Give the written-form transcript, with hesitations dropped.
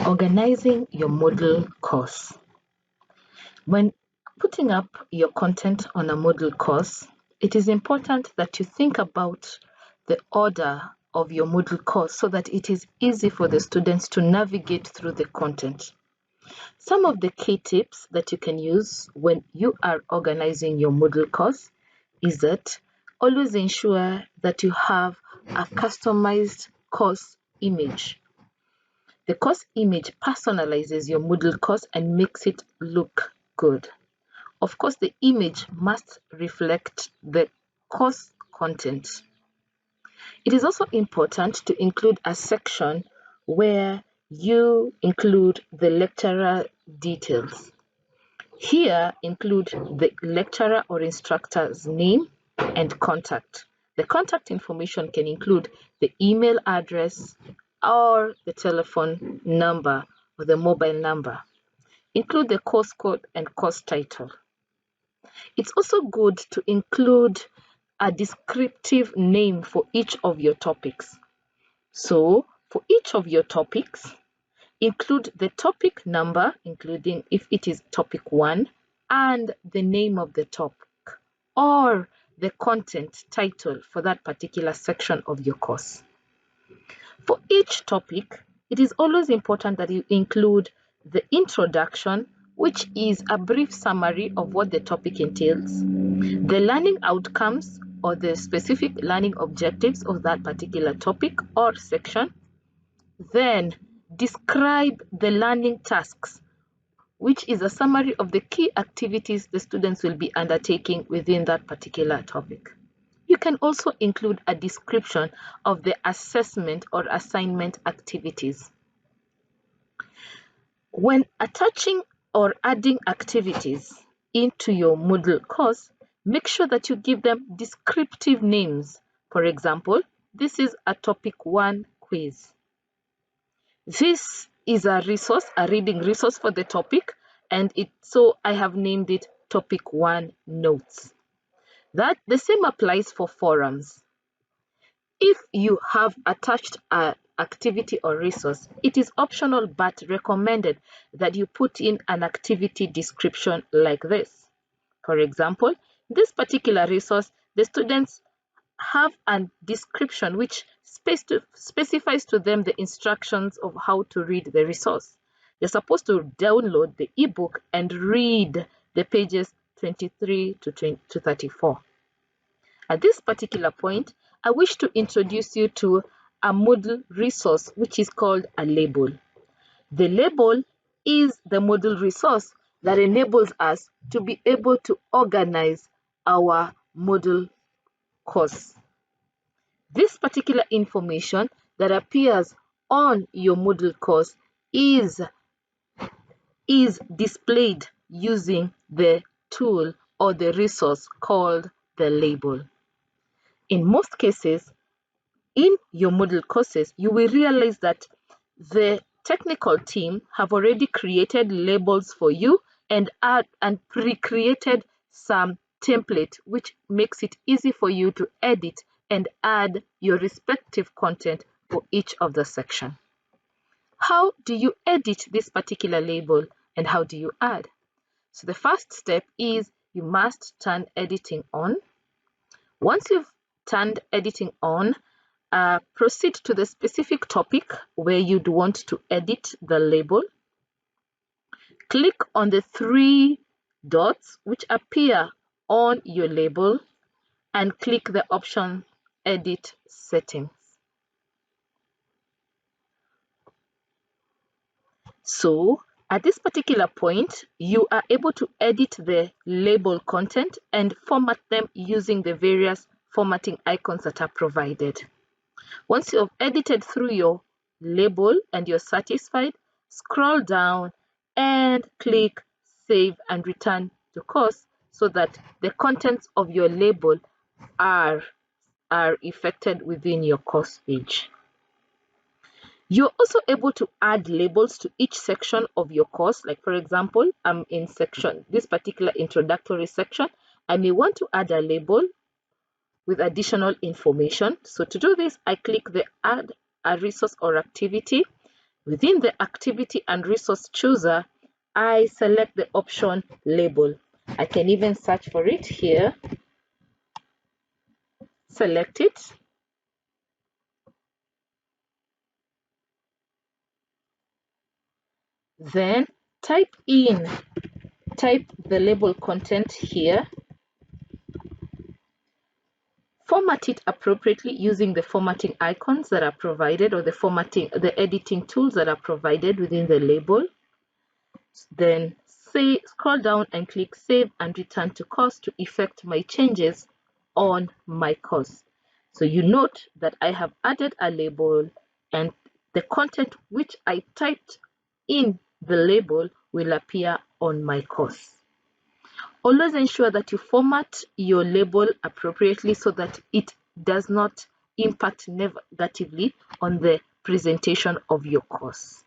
Organizing your Moodle course. When putting up your content on a Moodle course, it is important that you think about the order of your Moodle course so that it is easy for the students to navigate through the content. Some of the key tips that you can use when you are organizing your Moodle course is that always ensure that you have a customized course image. The course image personalizes your Moodle course and makes it look good. Of course, the image must reflect the course content. It is also important to include a section where you include the lecturer details. Here, include the lecturer or instructor's name and contact. The contact information can include the email address or the telephone number or the mobile number. Include the course code and course title. It's also good to include a descriptive name for each of your topics. So, for each of your topics, include the topic number, including if it is topic 1, and the name of the topic, or the content title for that particular section of your course. For each topic, it is always important that you include the introduction, which is a brief summary of what the topic entails, the learning outcomes or the specific learning objectives of that particular topic or section, then describe the learning tasks, which is a summary of the key activities the students will be undertaking within that particular topic. You can also include a description of the assessment or assignment activities. When attaching or adding activities into your Moodle course, make sure that you give them descriptive names. For example, this is a topic 1 quiz. This is a resource, a reading resource for the topic, and so I have named it topic 1 notes. That the same applies for forums. If you have attached an activity or resource, it is optional but recommended that you put in an activity description like this. For example, this particular resource, the students have a description which specifies to them the instructions of how to read the resource. They're supposed to download the ebook and read the pages 23 to 34. At this particular point, I wish to introduce you to a Moodle resource which is called a label. The label is the Moodle resource that enables us to be able to organize our Moodle course. This particular information that appears on your Moodle course is displayed using the tool or the resource called the label. In most cases, in your Moodle courses, you will realize that the technical team have already created labels for you and pre-created some template which makes it easy for you to edit and add your respective content for each of the section. How do you edit this particular label and how do you add? So the first step is you must turn editing on. Once you've turned editing on, proceed to the specific topic where you'd want to edit the label. Click on the 3 dots which appear on your label and click the option Edit Settings. So at this particular point, you are able to edit the label content and format them using the various formatting icons that are provided. Once you have edited through your label and you're satisfied, scroll down and click Save and Return to Course so that the contents of your label are effected within your course page. You're also able to add labels to each section of your course. Like for example, I'm in this particular introductory section. I may want to add a label with additional information. So to do this, I click the Add a Resource or Activity. Within the activity and resource chooser, I select the option label. I can even search for it here. Select it. Then type the label content here. Format it appropriately using the formatting icons that are provided, or the editing tools that are provided within the label. Then scroll down and click Save and Return to Course to effect my changes on my course. So you note that I have added a label, and the content which I typed in the label will appear on my course. Always ensure that you format your label appropriately so that it does not impact negatively on the presentation of your course.